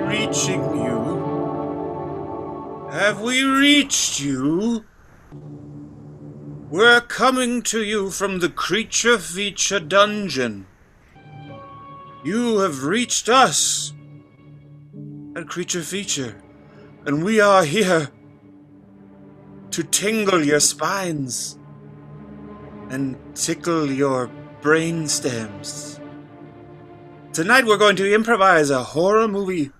reaching you? Have we reached you? We're coming to you from the Creature Feature dungeon. You have reached us at Creature Feature, and we are here to tingle your spines and tickle your brain stems. Tonight we're going to improvise a horror movie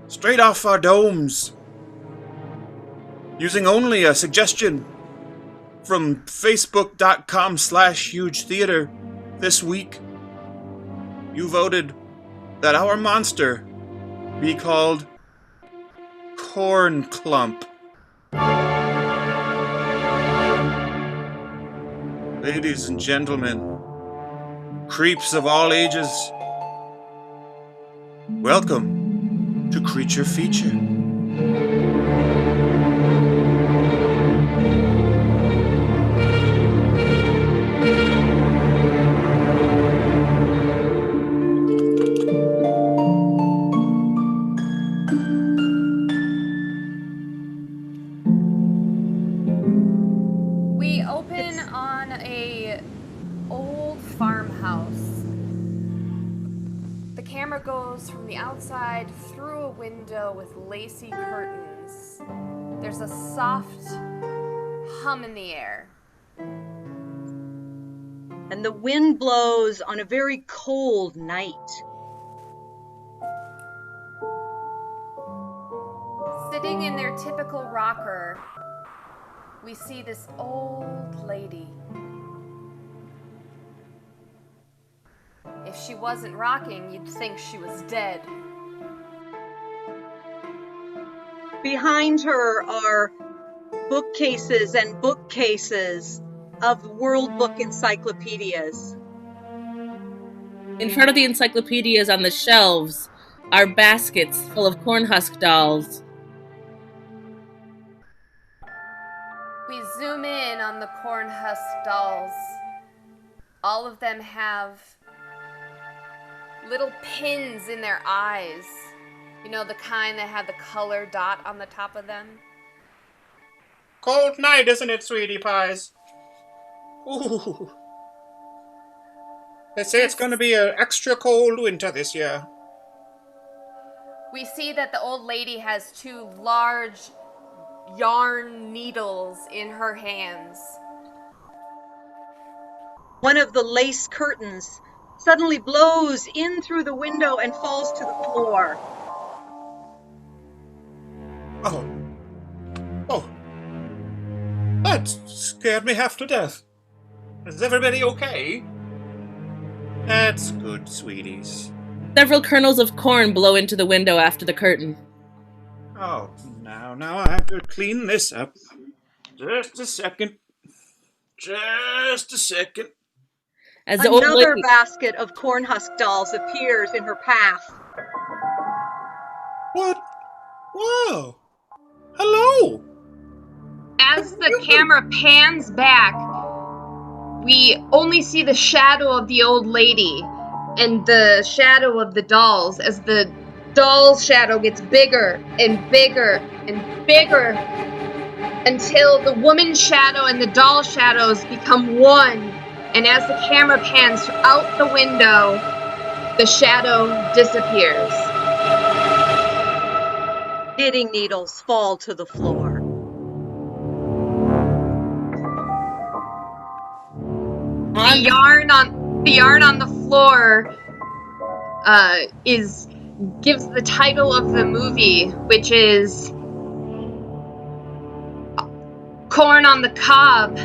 straight off our domes, using only a suggestion from facebook.com/hugetheater. This week, you voted that our monster be called Corn Clump. Ladies and gentlemen, creeps of all ages, welcome to Creature Feature. We open on a old farmhouse. The camera goes from the outside through a window with lacy curtains. There's a soft hum in the air. And the wind blows on a very cold night. Sitting in their typical rocker, we see this old lady. If she wasn't rocking, you'd think she was dead. Behind her are bookcases and bookcases of World Book encyclopedias. In front of the encyclopedias on the shelves are baskets full of corn husk dolls. We zoom in on the corn husk dolls. All of them have little pins in their eyes. You know, the kind that have the color dot on the top of them? Cold night, isn't it, sweetie pies? Ooh. They say it's going to be an extra cold winter this year. We see that the old lady has two large yarn needles in her hands. One of the lace curtains suddenly blows in through the window and falls to the floor. Oh. That scared me half to death. Is everybody okay? That's good, sweeties. Several kernels of corn blow into the window after the curtain. Oh, now I have to clean this up. Just a second. As the old Another lady, basket of corn husk dolls appears in her path. What? Whoa! Hello! As the camera pans back, we only see the shadow of the old lady and the shadow of the dolls as the doll's shadow gets bigger and bigger and bigger until the woman's shadow and the doll shadows become one. And as the camera pans out the window, the shadow disappears. Knitting needles fall to the floor. The yarn on the floor gives the title of the movie, which is Corn on the Cob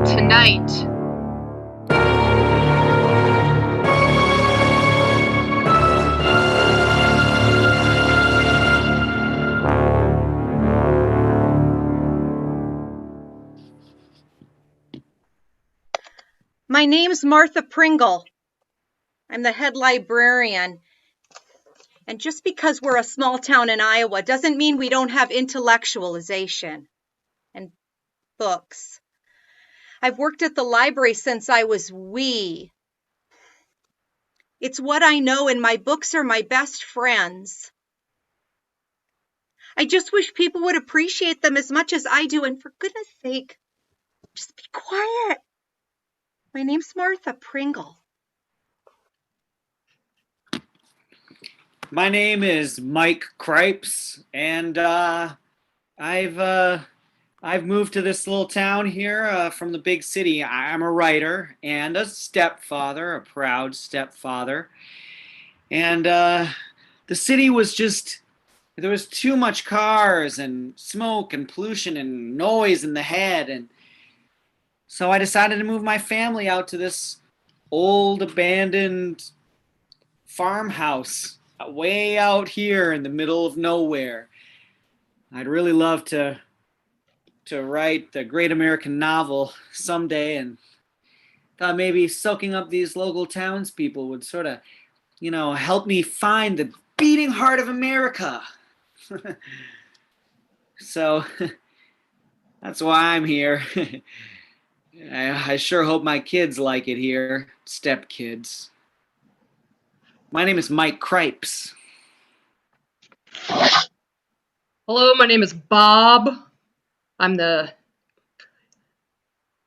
Tonight. My name's Martha Pringle. I'm the head librarian. And just because we're a small town in Iowa doesn't mean we don't have intellectualization and books. I've worked at the library since I was wee. It's what I know, and my books are my best friends. I just wish people would appreciate them as much as I do. And for goodness sake, just be quiet. My name's Martha Pringle. My name is Mike Cripes, and I've moved to this little town here from the big city. I'm a writer and a stepfather, a proud stepfather. And the city was just, there was too much cars and smoke and pollution and noise in the head. And so I decided to move my family out to this old abandoned farmhouse way out here in the middle of nowhere. I'd really love to write the great American novel someday, and thought maybe soaking up these local townspeople would sort of, help me find the beating heart of America. So that's why I'm here. I sure hope my kids like it here, stepkids. My name is Mike Cripes. Hello, my name is Bob. I'm the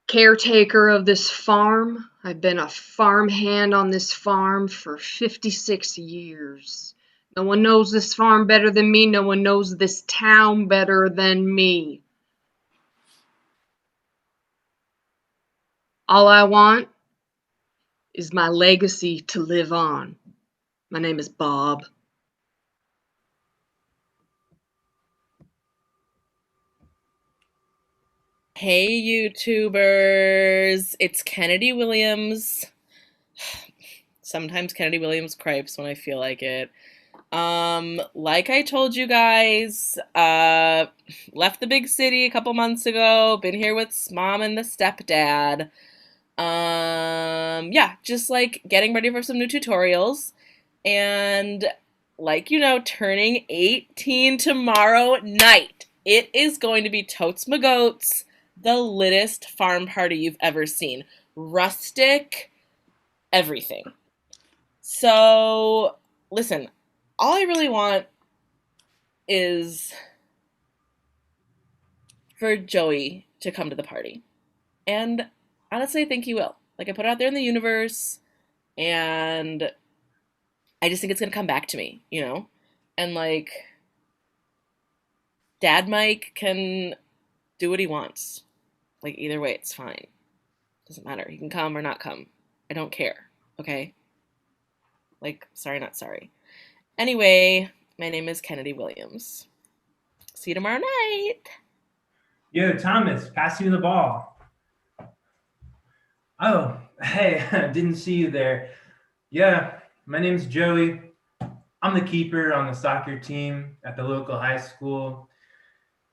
caretaker of this farm. I've been a farmhand on this farm for 56 years. No one knows this farm better than me. No one knows this town better than me. All I want is my legacy to live on. My name is Bob. Hey, YouTubers. It's Kennedy Williams. Sometimes Kennedy Williams Cripes when I feel like it. Like I told you guys, left the big city a couple months ago, been here with Mom and the stepdad. Yeah, just like getting ready for some new tutorials. And turning 18 tomorrow night. It is going to be Totes Ma Goats, the littest farm party you've ever seen. Rustic, everything. So, listen, all I really want is for Joey to come to the party. And honestly, I think he will. I put it out there in the universe, and I just think it's going to come back to me, And, Dad Mike can do what he wants. Either way, it's fine. Doesn't matter. He can come or not come. I don't care, okay? Sorry, not sorry. Anyway, my name is Kennedy Williams. See you tomorrow night. Yo, Thomas, pass you the ball. Oh, hey, didn't see you there. Yeah, my name's Joey. I'm the keeper on the soccer team at the local high school.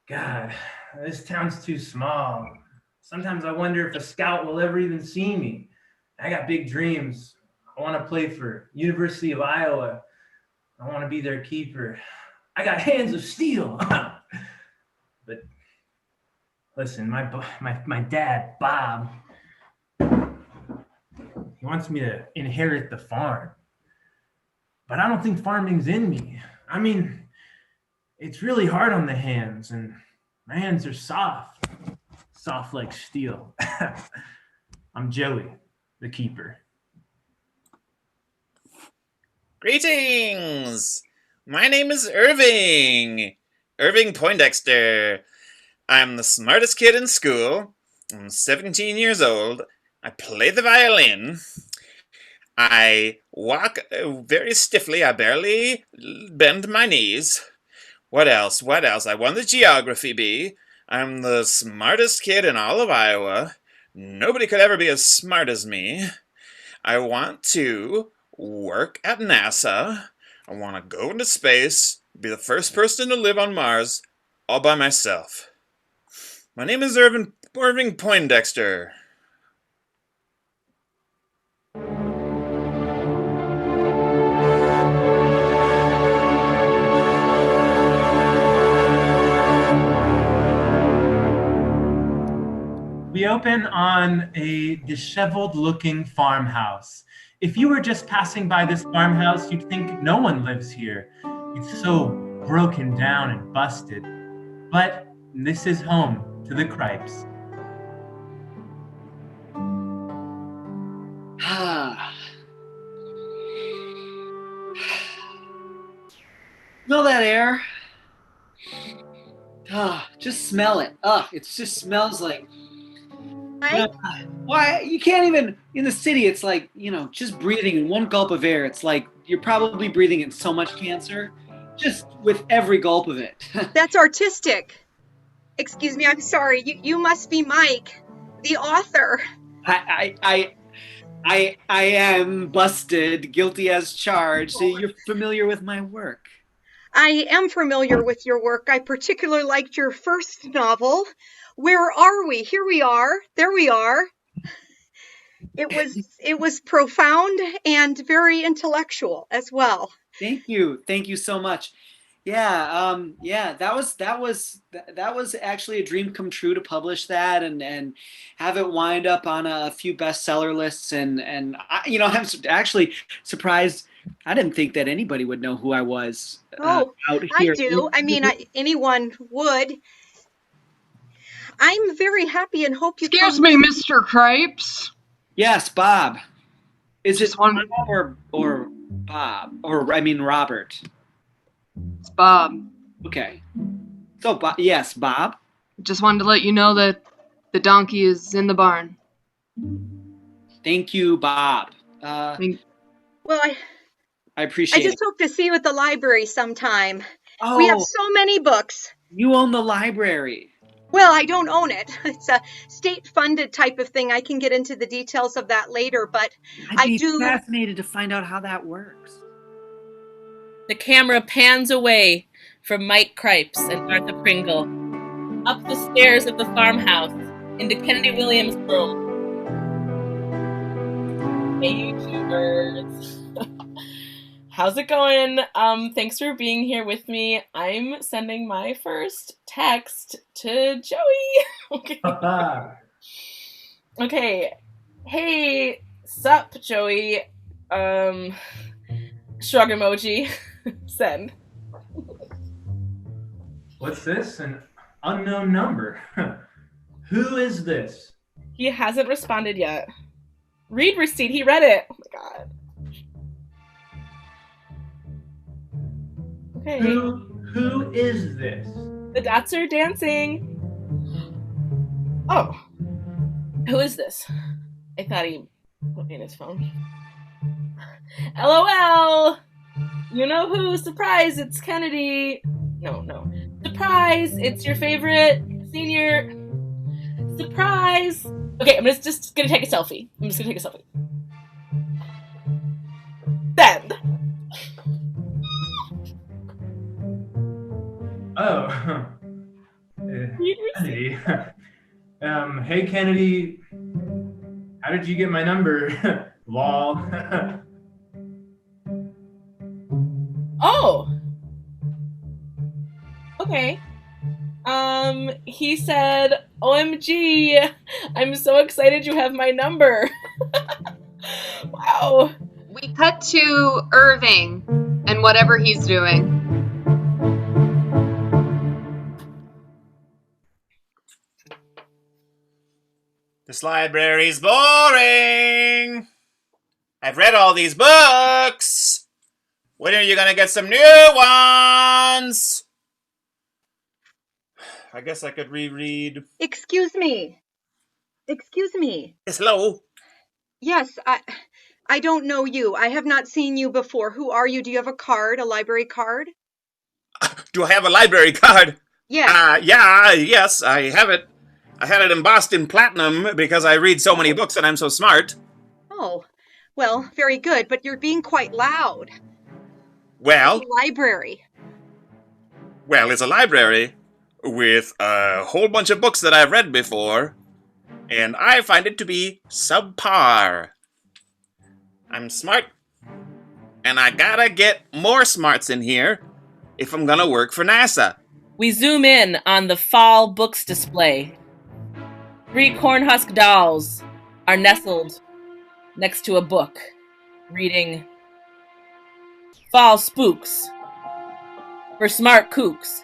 God, this town's too small. Sometimes I wonder if a scout will ever even see me. I got big dreams. I want to play for University of Iowa. I want to be their keeper. I got hands of steel. But listen, my dad, Bob, he wants me to inherit the farm. But I don't think farming's in me. I mean, it's really hard on the hands, and my hands are soft like steel. I'm Joey, the keeper. Greetings! My name is Irving Poindexter. I'm the smartest kid in school. I'm 17 years old. I play the violin. I walk very stiffly. I barely bend my knees. What else? I won the geography bee. I'm the smartest kid in all of Iowa. Nobody could ever be as smart as me. I want to work at NASA. I want to go into space, be the first person to live on Mars, all by myself. My name is Irving Poindexter. We open on a disheveled-looking farmhouse. If you were just passing by this farmhouse, you'd think no one lives here. It's so broken down and busted, but this is home to the Cripes. Smell that air? Just smell it. It just smells like. Mike, Why you can't even in the city? It's like just breathing in one gulp of air. It's like you're probably breathing in so much cancer, just with every gulp of it. that's artistic. Excuse me, I'm sorry. You must be Mike, the author. I am busted, guilty as charged. So you're familiar with my work. I am familiar with your work. I particularly liked your first novel. Where are we? Here we are. There we are. It was profound and very intellectual as well. Thank you so much. Yeah, that was actually a dream come true to publish that and have it wind up on a few bestseller lists and I'm actually surprised. I didn't think that anybody would know who I was out here. I do. I mean, anyone would. I'm very happy and hope you. Excuse me, Mr. Cripes. Yes, Bob. Is Just it one- Bob or Bob or I mean Robert? It's Bob. Okay. So yes, Bob. Just wanted to let you know that the donkey is in the barn. Thank you, Bob. Well, I appreciate I just it. hope to see you at the library sometime. Oh, We have so many books. you own the library. Well, I don't own it. It's a state-funded type of thing. I can get into the details of that later, but I'd be do. fascinated to find out how that works. The camera pans away from Mike Cripes and Martha Pringle, up the stairs of the farmhouse, into Kennedy Williams' room. Hey, YouTubers. How's it going? Thanks for being here with me. I'm sending my first text to Joey. Okay. Hey, sup, Joey. Shrug emoji. Send. What's this? An unknown number. Who is this? He hasn't responded yet. Read receipt. He read it. Oh my god. Okay. Who is this? The dots are dancing. Oh. Who is this? I thought he put me in his phone. LOL! You know who? Surprise! It's Kennedy! No. Surprise! It's your favorite senior. Surprise! Okay, I'm just gonna take a selfie. Send! Oh. Kennedy. Hey Kennedy. How did you get my number? Lol. Oh! Okay. He said, OMG, I'm so excited you have my number. Wow. We cut to Irving and whatever he's doing. This library's boring. I've read all these books. When are you gonna get some new ones? I guess I could reread. Excuse me. Yes, hello. Yes, I don't know you. I have not seen you before. Who are you? Do you have a card, a library card? Do I have a library card? Yes. Yes, I have it. I had it embossed in platinum because I read so many books and I'm so smart. Oh, well, very good, but you're being quite loud. Well, Library. it's a library with a whole bunch of books that I've read before, and I find it to be subpar. I'm smart, and I gotta get more smarts in here if I'm gonna work for NASA. We zoom in on the fall books display. 3 cornhusk dolls are nestled next to a book, reading Fall Spooks. For smart kooks.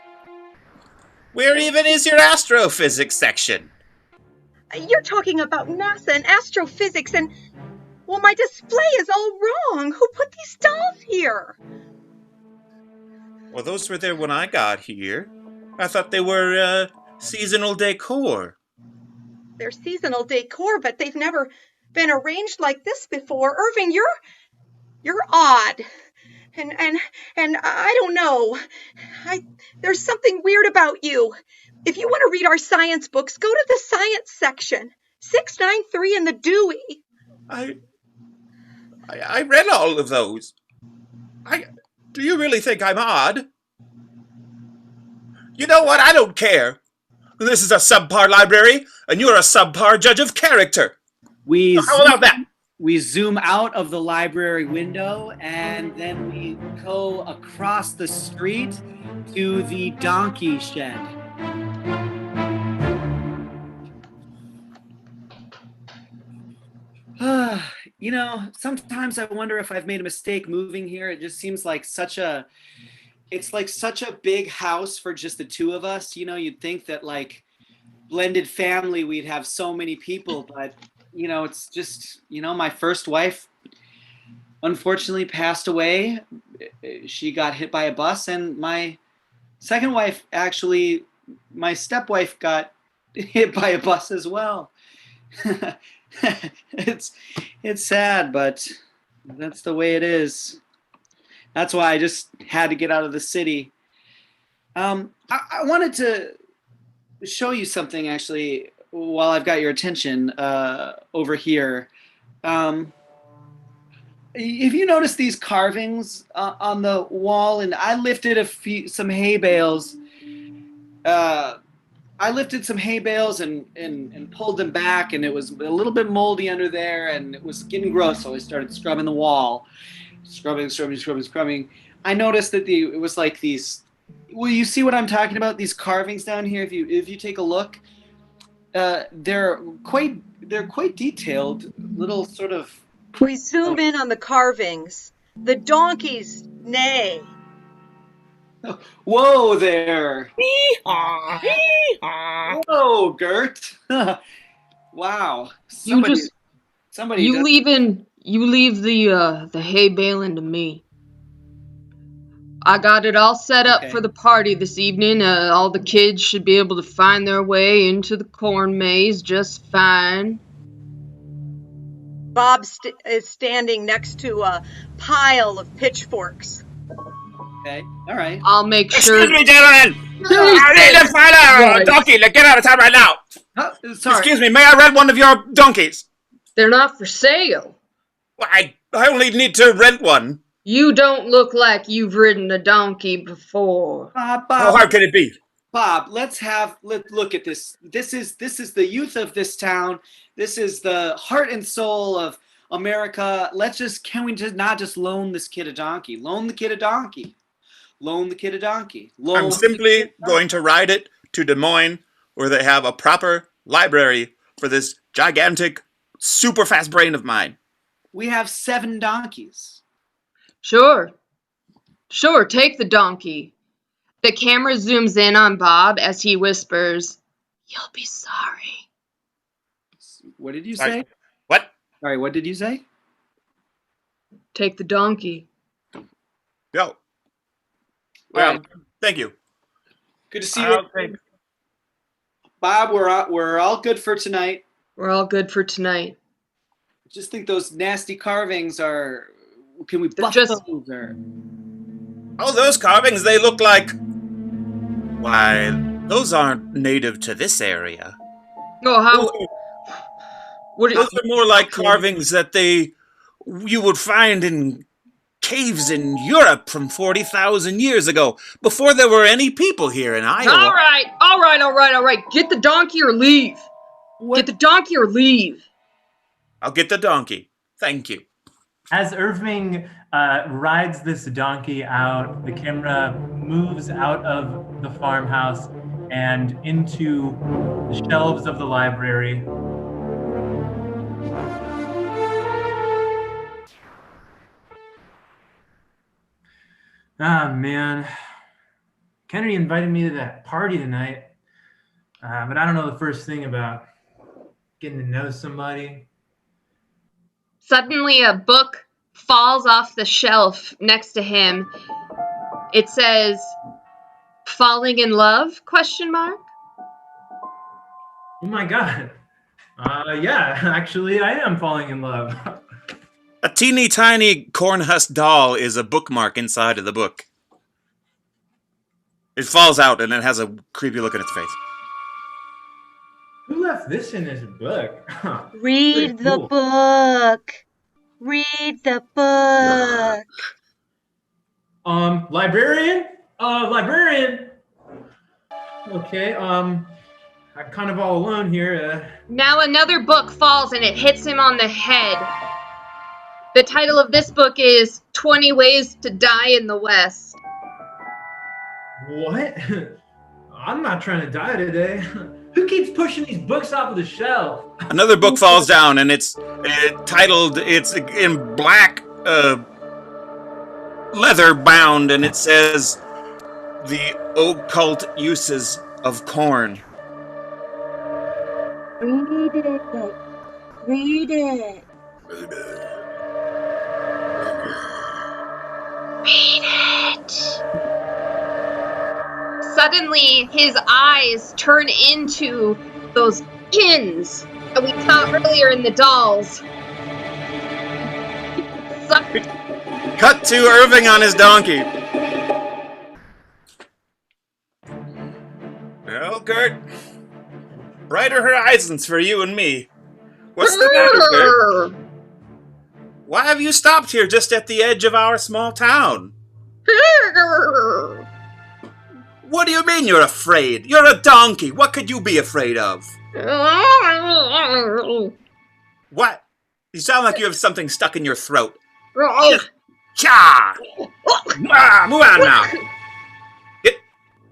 Where even is your astrophysics section? You're talking about NASA and astrophysics and... Well, my display is all wrong. Who put these dolls here? Well, those were there when I got here. I thought they were, seasonal decor. They're seasonal decor, but they've never been arranged like this before. Irving, you're odd. And I don't know. There's something weird about you. If you want to read our science books, go to the science section. 693 in the Dewey. I read all of those. Do you really think I'm odd? You know what? I don't care. This is a subpar library, and you're a subpar judge of character. How about that? We zoom out of the library window, and then we go across the street to the donkey shed. You know, sometimes I wonder if I've made a mistake moving here. It just seems like it's like such a big house for just the two of us. You know, you'd think that like blended family, we'd have so many people, but you know, it's just, you know, my first wife unfortunately passed away. She got hit by a bus, and my second wife, actually, my stepwife, got hit by a bus as well. It's sad, but that's the way it is. That's why I just had to get out of the city. I wanted to show you something, actually, while I've got your attention over here. Have you noticed these carvings on the wall? And I lifted some hay bales. I lifted some hay bales and pulled them back, and it was a little bit moldy under there, and it was getting gross. So I started scrubbing the wall, scrubbing. I noticed that it was like these. Will you see what I'm talking about? These carvings down here. If you take a look, they're quite detailed. Little sort of. We zoom in on the carvings. The donkeys neigh. Whoa there! Hee-haw, hee-haw. Whoa, Gert! Wow. You leave the hay baling to me. I got it all set up for the party this evening. All the kids should be able to find their way into the corn maze just fine. Bob is standing next to a pile of pitchforks. Okay, all right. I'll make sure. Excuse me, gentlemen! I need to find a donkey. Like, get out of town right now! Sorry. Excuse me, may I rent one of your donkeys? They're not for sale. I only need to rent one. You don't look like you've ridden a donkey before. Bob, Oh, how can it be? Bob, let's look at this. This is the youth of this town. This is the heart and soul of America. Can we not just loan this kid a donkey? Loan the kid a donkey. Loan the kid a donkey. I'm simply going to ride it to Des Moines, where they have a proper library for this gigantic, super fast brain of mine. We have 7 donkeys. Sure, take the donkey. The camera zooms in on Bob as he whispers, "You'll be sorry." What did you say? What? Sorry, what did you say? Take the donkey. Go. Well, thank you. Good to see you. Bob, we're all good for tonight. We're all good for tonight. Just think those nasty carvings are. Can we buff just- those? Or... Oh, those carvings, they look like. Why, those aren't native to this area. Oh, how? What? Those are more like carvings that you would find in caves in Europe from 40,000 years ago, before there were any people here in Iowa. All right. Get the donkey or leave. Get the donkey or leave. I'll get the donkey. Thank you. As Irving rides this donkey out, the camera moves out of the farmhouse and into the shelves of the library. Ah, man. Kennedy invited me to that party tonight, but I don't know the first thing about getting to know somebody. Suddenly, a book falls off the shelf next to him. It says, "Falling in Love?" question mark. Oh my God. Yeah, actually, I am falling in love. A teeny tiny corn husk doll is a bookmark inside of the book. It falls out and it has a creepy look on its face. Who left this in his book? Read Pretty the cool. book. Read the book. Librarian? Librarian! Okay, I'm kind of all alone here. Now another book falls and it hits him on the head. The title of this book is 20 Ways to Die in the West. What? I'm not trying to die today. Who keeps pushing these books off of the shelf? Another book falls down and it's titled, it's in black leather bound, and it says The Occult Uses of Corn. Read it. Read it. Read it. Suddenly, his eyes turn into those pins that we saw earlier in the dolls. Cut to Irving on his donkey. Well, Gert, brighter horizons for you and me. What's the matter, Gert? Why have you stopped here just at the edge of our small town? What do you mean you're afraid? You're a donkey. What could you be afraid of? What? You sound like you have something stuck in your throat. Cha! Move on now.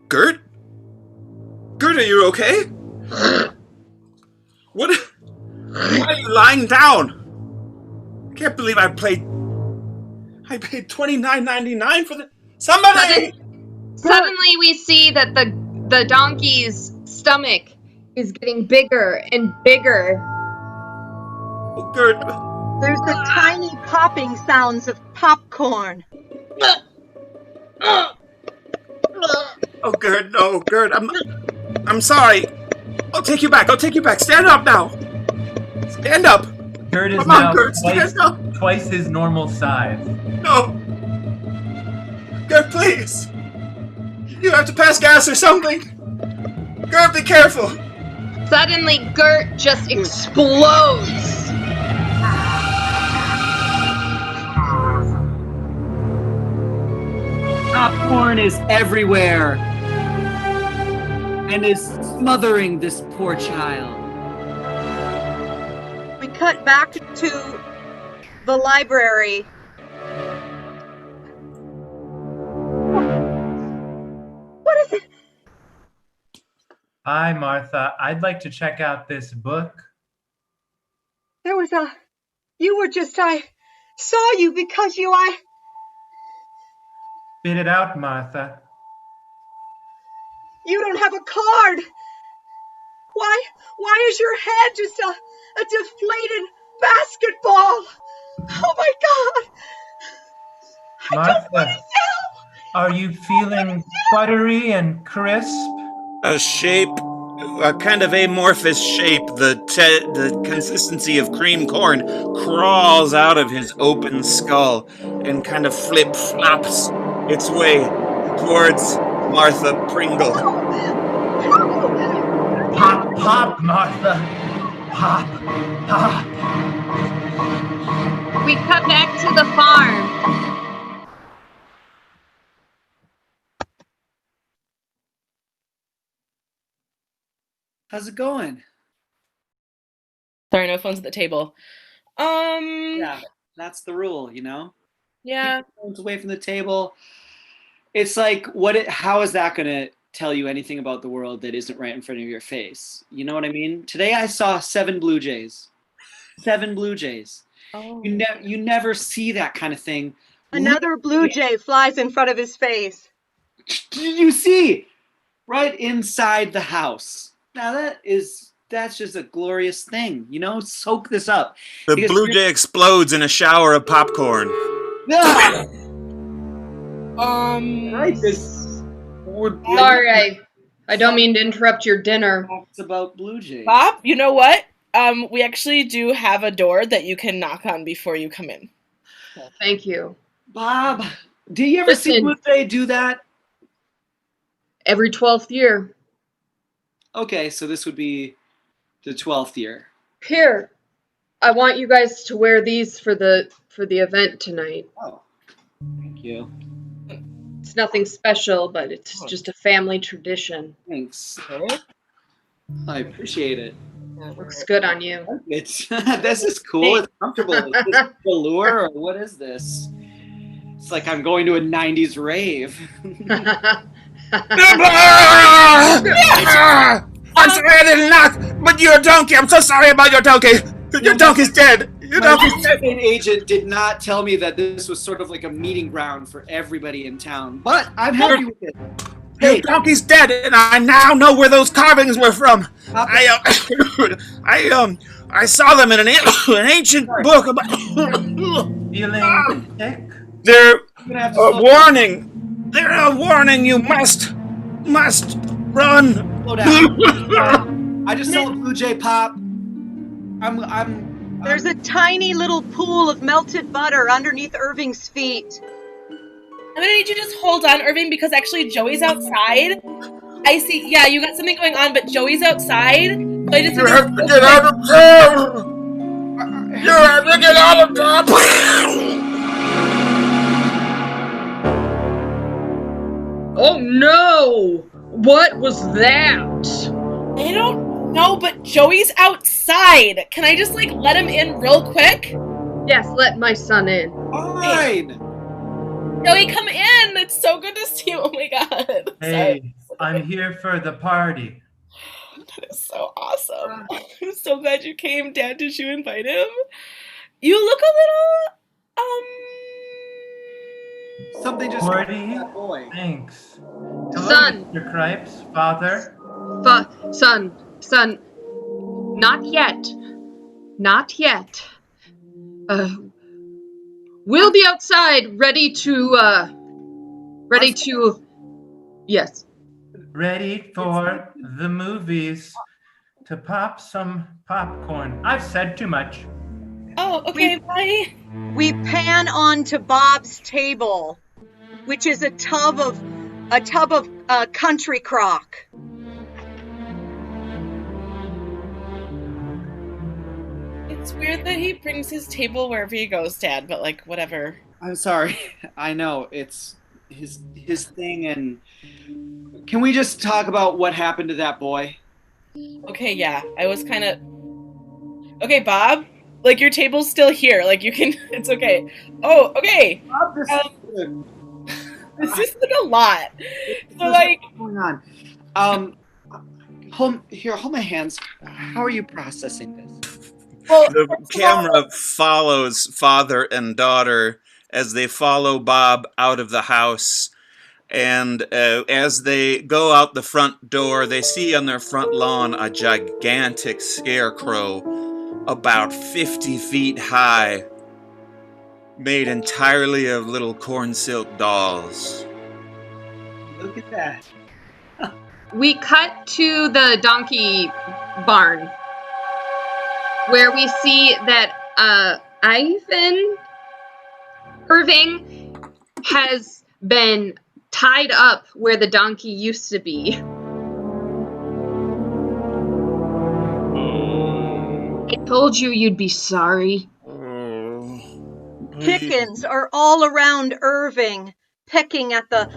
Gert? Gert, are you okay? What? Why are you lying down? I can't believe I paid $29.99 for the. Somebody! Suddenly we see that the donkey's stomach is getting bigger and bigger. Oh, Gert. There's the tiny popping sounds of popcorn. Oh, Gert, no, Gert, I'm sorry. I'll take you back. Stand up now. Stand up. Gert is Come on, now Gert, stand up. twice his normal size. No. Gert, please. You have to pass gas or something. Gert, be careful. Suddenly, Gert just explodes. Popcorn is everywhere and is smothering this poor child. We cut back to the library. What is it? Hi, Martha. I'd like to check out this book. There was a... You were just... I saw you because you... Spit it out, Martha. You don't have a card. Why is your head just a deflated basketball? Oh my God. Martha, are you feeling buttery and crisp? A kind of amorphous shape, the consistency of cream corn, crawls out of his open skull and kind of flip-flops its way towards Martha Pringle. Pop, pop, Martha. Pop, pop. We cut back to the farm. How's it going? Sorry, no phones at the table. Yeah, that's the rule, you know? Yeah. Keep your phones away from the table. It's like, how is that going to tell you anything about the world that isn't right in front of your face? You know what I mean? Today I saw 7 Blue Jays. 7 Blue Jays. Oh. You never see that kind of thing. Another blue jay flies in front of his face. Did you see? Right inside the house. Now that's just a glorious thing, you know? Soak this up. The Because Blue Jay explodes in a shower of popcorn. Ah! Right, Sorry, I don't mean to interrupt your dinner. It's about Blue Jays. Bob, you know what? We actually do have a door that you can knock on before you come in. Thank you. Bob, do you ever see Listen. Blue Jay do that? Every 12th year. Okay, so this would be the 12th year. Here, I want you guys to wear these for the event tonight. Oh, thank you. It's nothing special, but it's just a family tradition. Thanks. I appreciate it. Looks good on you. It's this is cool. It's comfortable. Is this velour or what is this? It's like I'm going to a 90s rave. I'm sorry I didn't knock, but you're a donkey. I'm so sorry about your donkey. Your donkey's dead. Your donkey's dead. My agent did not tell me that this was sort of like a meeting ground for everybody in town, but I'm happy with it. Your Hey, donkey's dead, and I now know where those carvings were from. I saw them in an ancient book about. Feeling sick? They're I'm gonna have to a warning. They're a warning. You must run. slow down. I just saw a Blue Jay pop. There's a tiny little pool of melted butter underneath Irving's feet. I'm gonna need you to just hold on, Irving, because actually Joey's outside. I see. Yeah, you got something going on, but Joey's outside. So I just You have to get out of town. You have to get out of town. Oh no! What was that? I don't know, but Joey's outside. Can I just let him in real quick? Yes, let my son in. Fine. Joey, come in. It's so good to see you. Oh my god. Hey, I'm here for the party. That is so awesome. I'm so glad you came. Dad, did you invite him? You look a little, Something just Party? happened to that boy. Thanks. Hello, Son. Mr. Cripes, father. Son, not yet. Not yet. We'll be outside, ready to, yes. Ready for the movies to pop some popcorn. I've said too much. Oh, okay, bye. We pan onto Bob's table, which is a tub of country crock. It's weird that he brings his table wherever he goes, Dad, but whatever. I'm sorry. I know it's his thing, and can we just talk about what happened to that boy? Okay, yeah, I was kind of... Okay, Bob, your table's still here. You can... It's okay. Oh, okay. Bob, this This is a lot. So, what's going on? Hold my hands. How are you processing this? Well, The first of all- camera follows father and daughter as they follow Bob out of the house. And as they go out the front door, they see on their front lawn a gigantic scarecrow about 50 feet high, made entirely of little corn silk dolls. Look at that. We cut to the donkey barn, where we see that Irving has been tied up where the donkey used to be. I told you you'd be sorry. Chickens are all around Irving, pecking at the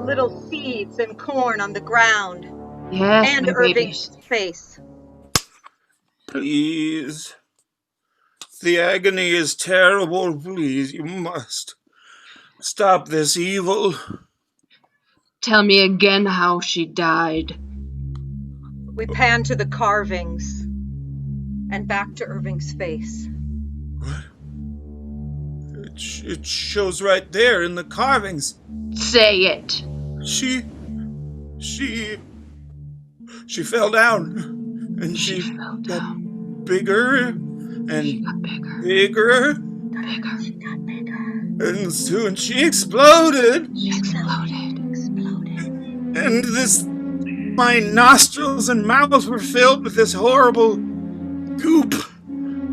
little seeds and corn on the ground, Yes, and my Irving's babies. face. Please. The agony is terrible. Please, you must stop this evil. Tell me again how she died. We pan to the carvings and back to Irving's face. It shows right there in the carvings. Say it. She fell down, and she got bigger and bigger, and soon she exploded. And my nostrils and mouth were filled with this horrible goop.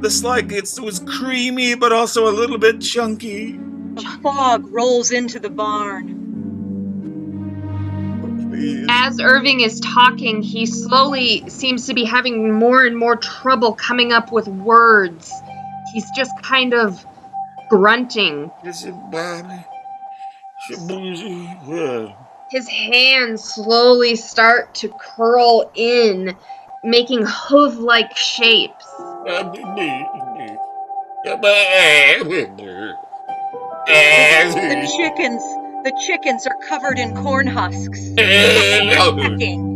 This it was creamy, but also a little bit chunky. A fog rolls into the barn. Please. As Irving is talking, he slowly seems to be having more and more trouble coming up with words. He's just kind of grunting. His hands slowly start to curl in, making hoof-like shapes. The chickens are covered in corn husks. Pecking.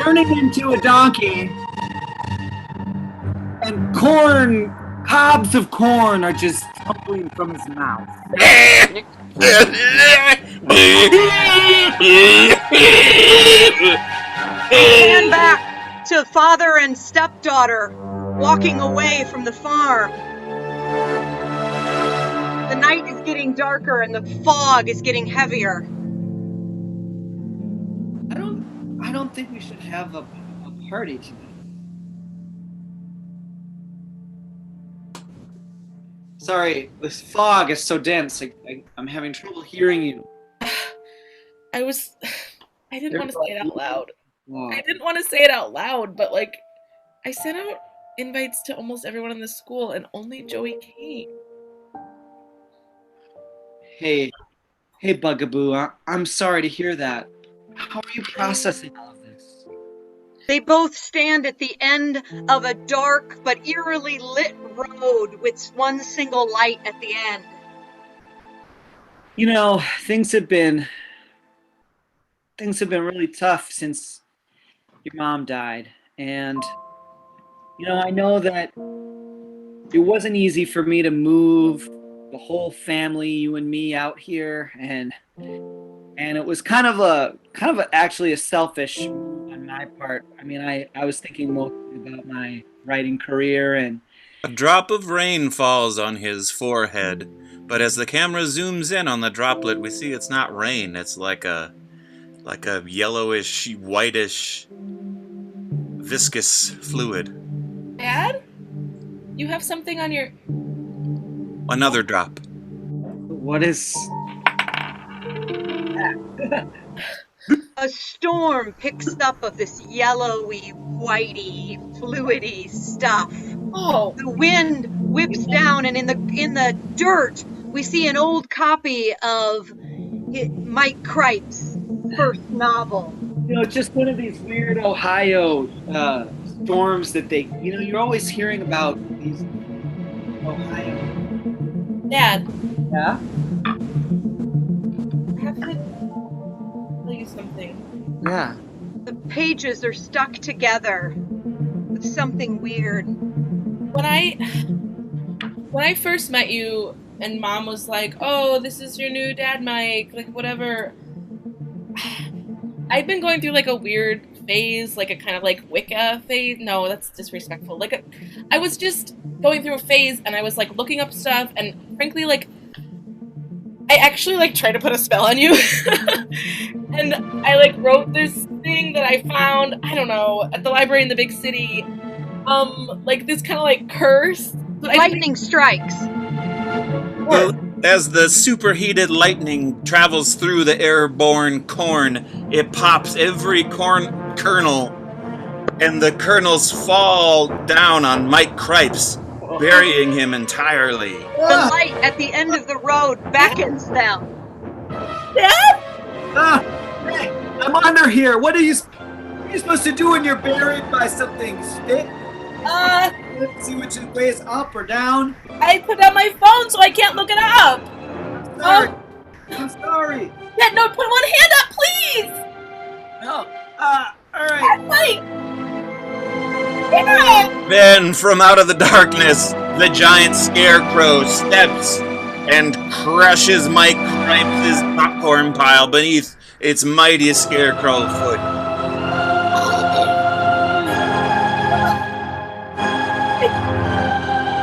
Turning into a donkey, and cobs of corn are just tumbling from his mouth. Pan back to father and stepdaughter walking away from the farm. The night is getting darker and the fog is getting heavier. I don't think we should have a party tonight. Sorry, this fog is so dense. I'm having trouble hearing you. I didn't want to say it out loud. Wow. I didn't want to say it out loud, but like, I sent out invites to almost everyone in the school, and only Joey came. Hey, Bugaboo, I'm sorry to hear that. How are you processing all of this? They both stand at the end of a dark but eerily lit road with one single light at the end. You know, things have been really tough since your mom died. And, you know, I know that it wasn't easy for me to move the whole family, you and me, out here, and it was kind of actually a selfish move on my part. I mean, I was thinking mostly about my writing career, and A drop of rain falls on his forehead, but as the camera zooms in on the droplet, we see it's not rain. It's like a yellowish, whitish, viscous fluid. Dad? You have something on your... Another drop. what is... A storm picks up of this yellowy, whitey, fluidy stuff. Oh, The wind whips down, and in the dirt, we see an old copy of Mike Cripe's first novel. You know, just one of these weird Ohio storms that they, you know, you're always hearing about these Ohio. Dad, Yeah? I have to tell you something. Yeah. The pages are stuck together with something weird. When I first met you and Mom was like, "Oh, this is your new dad, Mike," like whatever. I've been going through like a weird phase, like a kind of like Wicca phase. No, that's disrespectful. I was just going through a phase, and I was like looking up stuff, and frankly, like I actually like tried to put a spell on you, and I like wrote this thing that I found, I don't know, at the library in the big city, like this kind of like curse. But Lightning strikes. Well, as the superheated lightning travels through the airborne corn, it pops every corn kernel, and the kernels fall down on Mike Cripes, burying him entirely. The light at the end of the road beckons them. Hey, I'm under here. What are you supposed to do when you're buried by something? Spit? See which way is up or down? I put down my phone so I can't look it up. Sorry. I'm sorry. Yeah, no, put one hand up, please! No. All right. Wait! Yeah! Then, from out of the darkness, the giant scarecrow steps and crushes Mike Crimes' popcorn pile beneath its mighty scarecrow foot.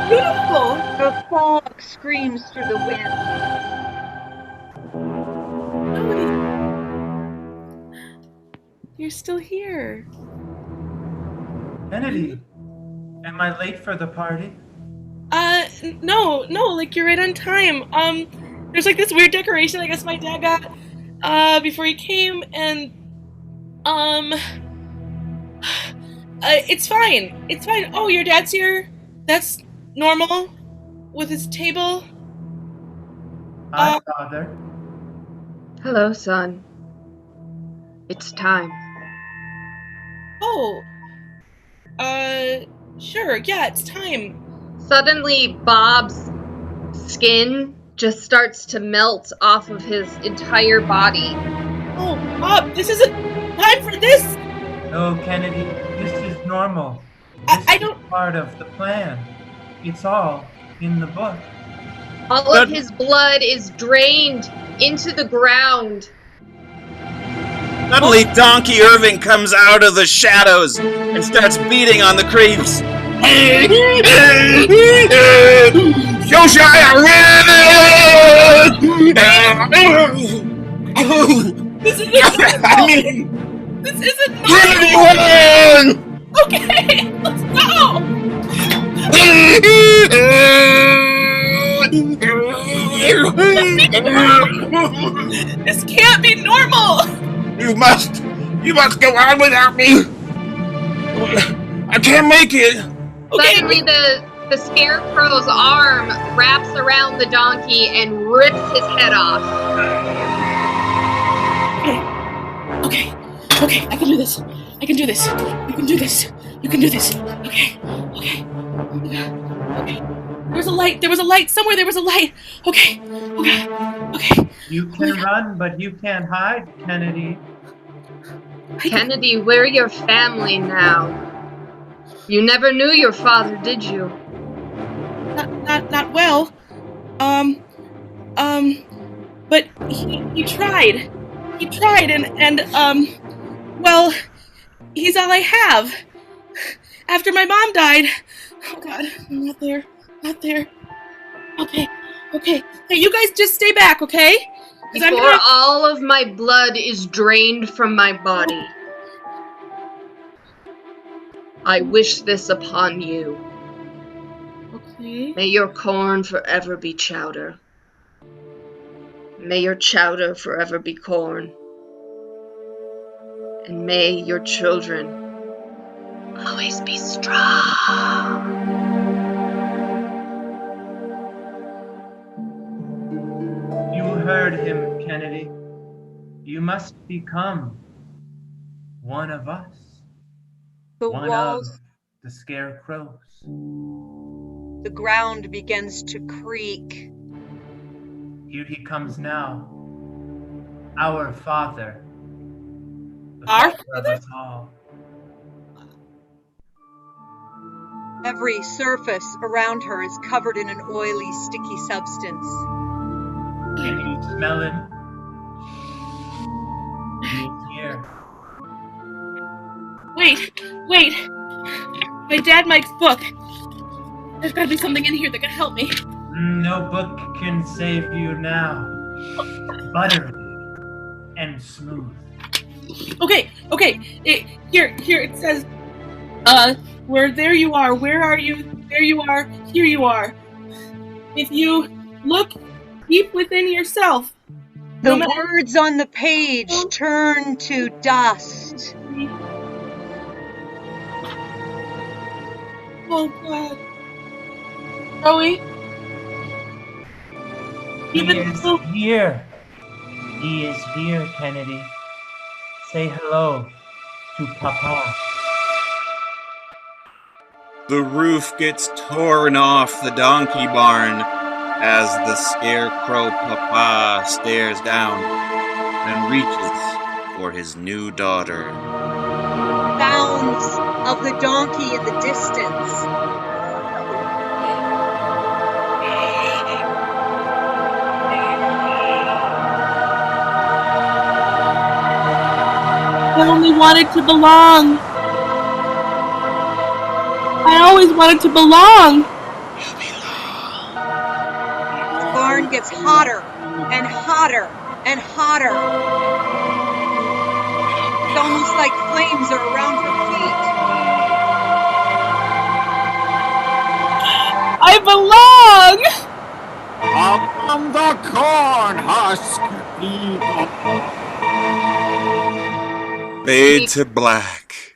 Beautiful! The fog screams through the wind. You're still here. Kennedy, am I late for the party? No, like you're right on time. There's like this weird decoration I guess my dad got, before he came, and, it's fine. It's fine. Oh, your dad's here? That's normal? With his table? Hi, Father. Hello, son. It's time. Oh. Sure, yeah, it's time. Suddenly, Bob's skin just starts to melt off of his entire body. Oh, Bob, this isn't time for this! No, Kennedy, this is normal. I This don't- is part of the plan. It's all in the book. All of his blood is drained into the ground. Suddenly, Donkey Irving comes out of the shadows and starts beating on the creeps. Yoshia, This isn't I mean, This isn't win! Okay, let's go! This can't be normal! You must go on without me. I can't make it. Okay, Suddenly, the scarecrow's arm wraps around the donkey and rips his head off. okay, I can do this. I can do this. You can do this. You can do this. Okay. There was a light somewhere. There was a light. Okay. You can run, but you can't hide, Kennedy. Kennedy, we're your family now. You never knew your father, did you? Not well. But he tried. He tried, and well, he's all I have. After my mom died. Oh God, I'm not there. Okay. Hey, you guys just stay back, okay? 'Cause I'm Before gonna- all of my blood is drained from my body, I wish this upon you. Okay. May your corn forever be chowder. May your chowder forever be corn. And may your children always be strong. You heard him, Kennedy. You must become one of us. The One walls, of the scarecrows. the ground begins to creak. Here he comes now. Our Father. The Our Father of us all. Every surface around her is covered in an oily, sticky substance. Can you smell him? He is here. Wait. My dad Mike's book. There's gotta be something in here that can help me. No book can save you now. Buttery and smooth. Okay. Here it says, where there you are, where are you? There you are, here you are. If you look deep within yourself. The no matter- words on the page turn to dust. Oh God. Joey? He Even is though- here. He is here, Kennedy. Say hello to Papa. The roof gets torn off the donkey barn, as the scarecrow papa stares down and reaches for his new daughter. Sounds of the donkey in the distance. I only wanted to belong. I always wanted to belong. The barn gets hotter and hotter and hotter. It's almost like flames are around her feet. I belong! Among the corn husk people. Fade to black.